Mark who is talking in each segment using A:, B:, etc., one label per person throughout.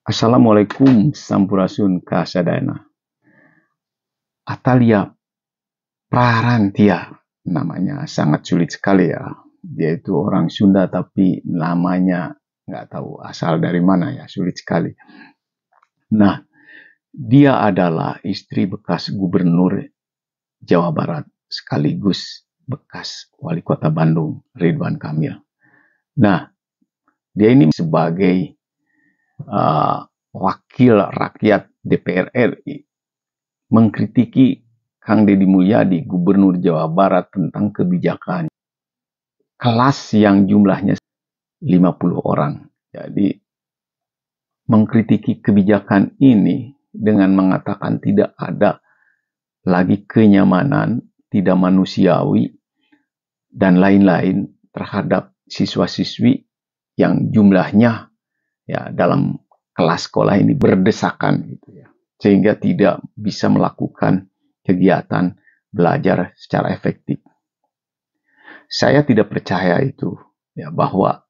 A: Assalamualaikum Sampurasun Kasadana. Atalia Prarantia namanya, sangat sulit sekali ya. Dia itu orang Sunda tapi namanya nggak tahu asal dari mana ya, sulit sekali. Nah, dia adalah istri bekas gubernur Jawa Barat sekaligus bekas wali kota Bandung, Ridwan Kamil. Nah, dia ini sebagai wakil rakyat DPR RI mengkritiki Kang Deddy Mulyadi, Gubernur Jawa Barat, tentang kebijakan kelas yang jumlahnya 50 orang. Jadi mengkritiki kebijakan ini dengan mengatakan tidak ada lagi kenyamanan, tidak manusiawi, dan lain-lain terhadap siswa-siswi yang jumlahnya ya dalam kelas sekolah ini berdesakan gitu ya, sehingga tidak bisa melakukan kegiatan belajar secara efektif. Saya tidak percaya itu ya, bahwa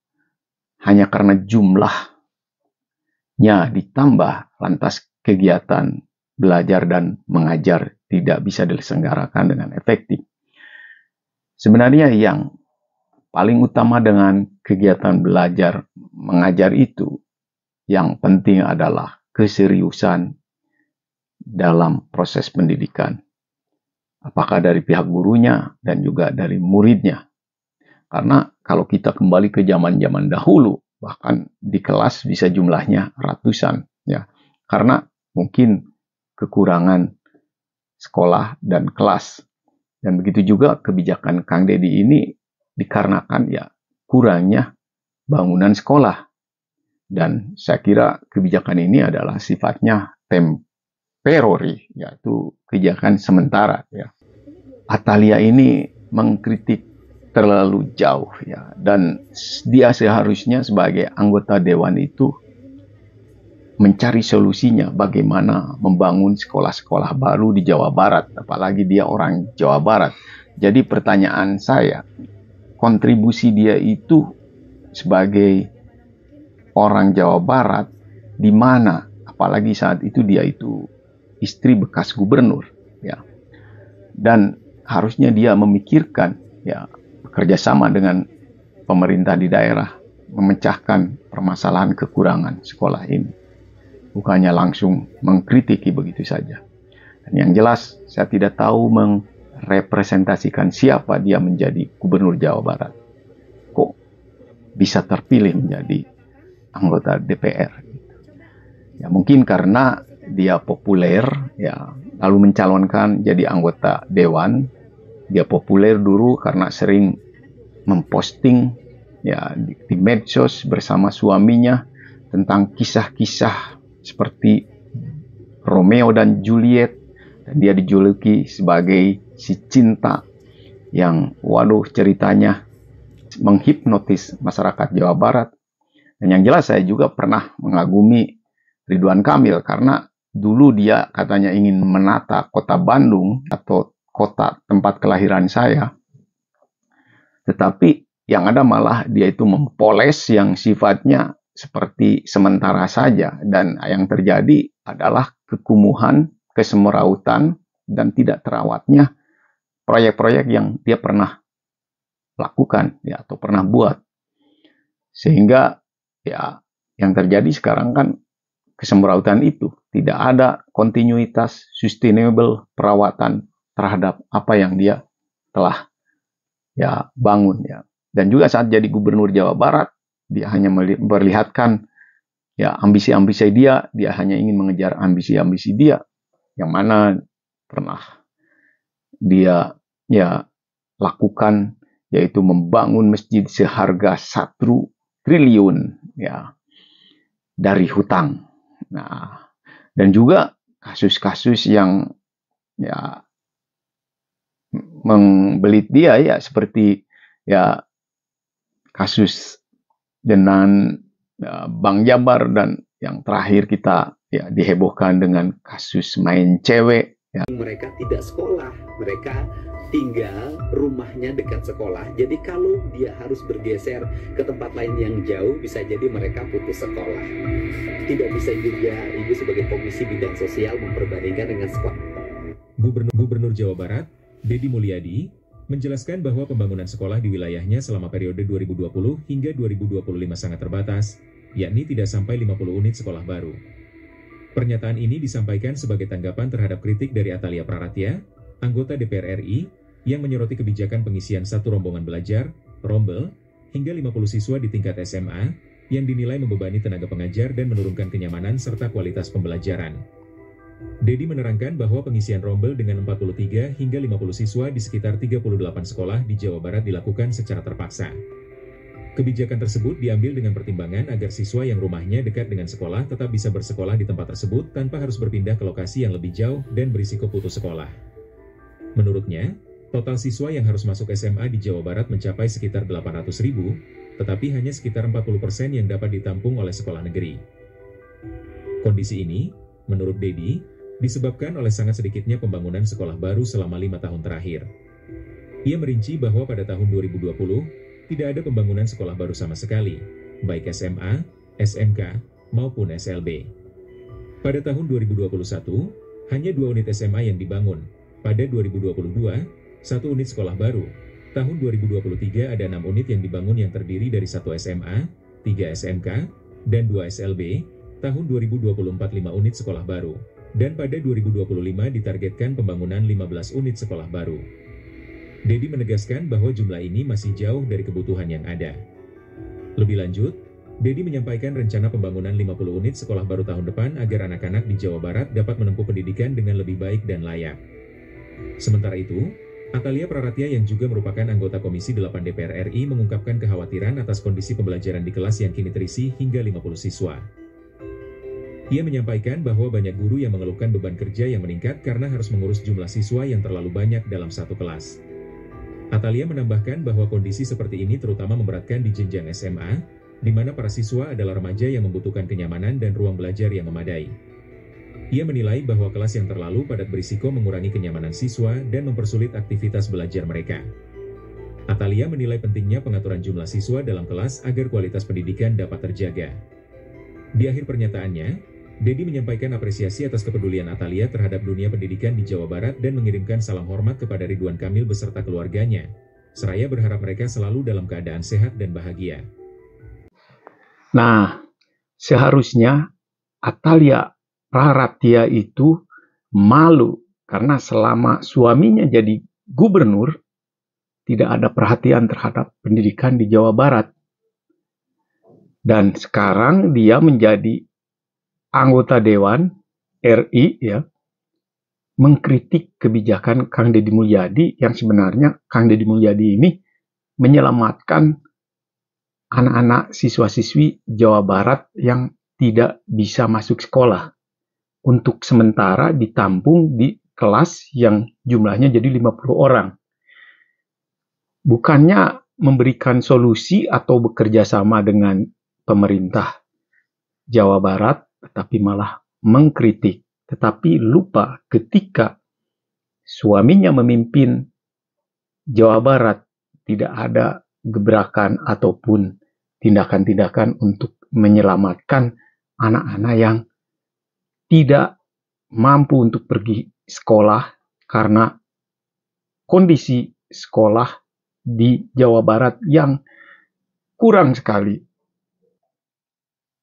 A: hanya karena jumlahnya ditambah lantas kegiatan belajar dan mengajar tidak bisa diselenggarakan dengan efektif. Sebenarnya yang paling utama dengan kegiatan belajar mengajar itu, yang penting adalah keseriusan dalam proses pendidikan. Apakah dari pihak gurunya dan juga dari muridnya. Karena kalau kita kembali ke zaman-zaman dahulu, bahkan di kelas bisa jumlahnya ratusan. Ya. Karena mungkin kekurangan sekolah dan kelas. Dan begitu juga kebijakan Kang Deddy ini dikarenakan ya kurangnya bangunan sekolah. Dan saya kira kebijakan ini adalah sifatnya temporary, yaitu kebijakan sementara. Ya. Atalia ini mengkritik terlalu jauh ya, dan dia seharusnya sebagai anggota dewan itu mencari solusinya bagaimana membangun sekolah-sekolah baru di Jawa Barat, apalagi dia orang Jawa Barat. Jadi pertanyaan saya, kontribusi dia itu sebagai orang Jawa Barat di mana, apalagi saat itu dia itu istri bekas gubernur ya, dan harusnya dia memikirkan ya bekerjasama dengan pemerintah di daerah memecahkan permasalahan kekurangan sekolah ini, bukannya langsung mengkritiki begitu saja. Dan yang jelas saya tidak tahu merepresentasikan siapa dia menjadi gubernur Jawa Barat, kok bisa terpilih menjadi anggota DPR. Ya mungkin karena dia populer ya, lalu mencalonkan jadi anggota dewan. Dia populer dulu karena sering memposting ya di medsos bersama suaminya tentang kisah-kisah seperti Romeo dan Juliet, dan dia dijuluki sebagai si cinta yang waduh ceritanya menghipnotis masyarakat Jawa Barat. Dan yang jelas saya juga pernah mengagumi Ridwan Kamil karena dulu dia katanya ingin menata kota Bandung atau kota tempat kelahiran saya. Tetapi yang ada malah dia itu mempoles yang sifatnya seperti sementara saja. Dan yang terjadi adalah kekumuhan, kesemerautan, dan tidak terawatnya proyek-proyek yang dia pernah lakukan ya, atau pernah buat. Sehingga ya yang terjadi sekarang kan kesemerautan itu tidak ada kontinuitas, sustainable perawatan terhadap apa yang dia telah ya bangun ya. Dan juga saat jadi gubernur Jawa Barat, dia hanya memperlihatkan ya ambisi-ambisi dia hanya ingin mengejar ambisi-ambisi dia, yang mana pernah dia ya lakukan, yaitu membangun masjid seharga 1 triliun ya dari hutang. Nah, dan juga kasus-kasus yang ya membelit dia ya, seperti ya kasus dengan Bang Jabar, dan yang terakhir kita ya dihebohkan dengan kasus main cewek
B: Mereka tidak sekolah, mereka tinggal rumahnya dekat sekolah. Jadi kalau dia harus bergeser ke tempat lain yang jauh, bisa jadi mereka putus sekolah. Tidak bisa juga Ibu sebagai Komisi Bidang Sosial memperbandingkan dengan sekolah.
C: Gubernur Jawa Barat, Deddy Mulyadi, menjelaskan bahwa pembangunan sekolah di wilayahnya selama periode 2020 hingga 2025 sangat terbatas, yakni tidak sampai 50 unit sekolah baru. Pernyataan ini disampaikan sebagai tanggapan terhadap kritik dari Atalia Praratya, anggota DPR RI, yang menyoroti kebijakan pengisian satu rombongan belajar, rombel, hingga 50 siswa di tingkat SMA, yang dinilai membebani tenaga pengajar dan menurunkan kenyamanan serta kualitas pembelajaran. Deddy menerangkan bahwa pengisian rombel dengan 43 hingga 50 siswa di sekitar 38 sekolah di Jawa Barat dilakukan secara terpaksa. Kebijakan tersebut diambil dengan pertimbangan agar siswa yang rumahnya dekat dengan sekolah tetap bisa bersekolah di tempat tersebut tanpa harus berpindah ke lokasi yang lebih jauh dan berisiko putus sekolah. Menurutnya, total siswa yang harus masuk SMA di Jawa Barat mencapai sekitar 800.000, tetapi hanya sekitar 40% yang dapat ditampung oleh sekolah negeri. Kondisi ini, menurut Deddy, disebabkan oleh sangat sedikitnya pembangunan sekolah baru selama 5 tahun terakhir. Ia merinci bahwa pada tahun 2020, tidak ada pembangunan sekolah baru sama sekali, baik SMA, SMK, maupun SLB. Pada tahun 2021, hanya 2 unit SMA yang dibangun. Pada 2022, 1 unit sekolah baru. Tahun 2023 ada 6 unit yang dibangun yang terdiri dari 1 SMA, 3 SMK, dan 2 SLB. Tahun 2024 5 unit sekolah baru. Dan pada 2025 ditargetkan pembangunan 15 unit sekolah baru. Deddy menegaskan bahwa jumlah ini masih jauh dari kebutuhan yang ada. Lebih lanjut, Deddy menyampaikan rencana pembangunan 50 unit sekolah baru tahun depan agar anak-anak di Jawa Barat dapat menempuh pendidikan dengan lebih baik dan layak. Sementara itu, Atalia Praratya yang juga merupakan anggota Komisi 8 DPR RI mengungkapkan kekhawatiran atas kondisi pembelajaran di kelas yang kini terisi hingga 50 siswa. Ia menyampaikan bahwa banyak guru yang mengeluhkan beban kerja yang meningkat karena harus mengurus jumlah siswa yang terlalu banyak dalam satu kelas. Atalia menambahkan bahwa kondisi seperti ini terutama memberatkan di jenjang SMA, di mana para siswa adalah remaja yang membutuhkan kenyamanan dan ruang belajar yang memadai. Ia menilai bahwa kelas yang terlalu padat berisiko mengurangi kenyamanan siswa dan mempersulit aktivitas belajar mereka. Atalia menilai pentingnya pengaturan jumlah siswa dalam kelas agar kualitas pendidikan dapat terjaga. Di akhir pernyataannya, Deddy menyampaikan apresiasi atas kepedulian Atalia terhadap dunia pendidikan di Jawa Barat dan mengirimkan salam hormat kepada Ridwan Kamil beserta keluarganya. Seraya berharap mereka selalu dalam keadaan sehat dan bahagia.
A: Nah, seharusnya Atalia Praratya itu malu karena selama suaminya jadi gubernur, tidak ada perhatian terhadap pendidikan di Jawa Barat. Dan sekarang dia menjadi anggota Dewan RI ya, mengkritik kebijakan Kang Deddy Mulyadi yang sebenarnya Kang Deddy Mulyadi ini menyelamatkan anak-anak siswa-siswi Jawa Barat yang tidak bisa masuk sekolah. Untuk sementara ditampung di kelas yang jumlahnya jadi 50 orang. Bukannya memberikan solusi atau bekerja sama dengan pemerintah Jawa Barat, tetapi malah mengkritik. Tetapi lupa ketika suaminya memimpin Jawa Barat, tidak ada gebrakan ataupun tindakan-tindakan untuk menyelamatkan anak-anak yang tidak mampu untuk pergi sekolah karena kondisi sekolah di Jawa Barat yang kurang sekali.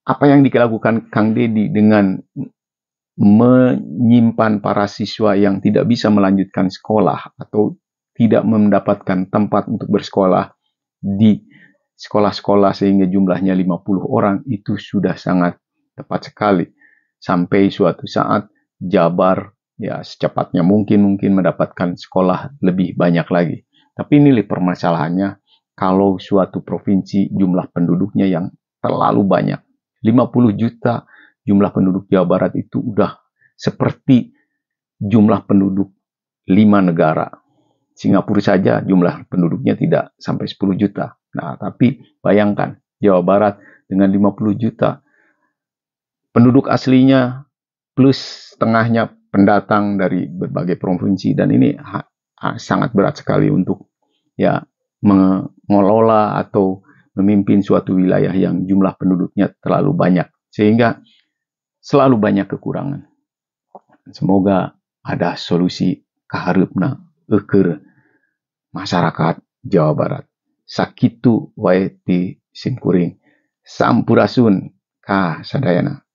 A: Apa yang dilakukan Kang Deddy dengan menyimpan para siswa yang tidak bisa melanjutkan sekolah atau tidak mendapatkan tempat untuk bersekolah di sekolah-sekolah sehingga jumlahnya 50 orang itu sudah sangat tepat sekali. Sampai suatu saat Jabar ya secepatnya mungkin mendapatkan sekolah lebih banyak lagi. Tapi ini permasalahannya kalau suatu provinsi jumlah penduduknya yang terlalu banyak. 50 juta jumlah penduduk Jawa Barat itu udah seperti jumlah penduduk 5 negara. Singapura saja jumlah penduduknya tidak sampai 10 juta. Nah, tapi bayangkan Jawa Barat dengan 50 juta penduduk aslinya plus setengahnya pendatang dari berbagai provinsi, dan ini sangat berat sekali untuk ya mengelola atau memimpin suatu wilayah yang jumlah penduduknya terlalu banyak, sehingga selalu banyak kekurangan. Semoga ada solusi kaharupna eker masyarakat Jawa Barat. Sakitu wae ti simkuring. Sampurasun ka sadayana.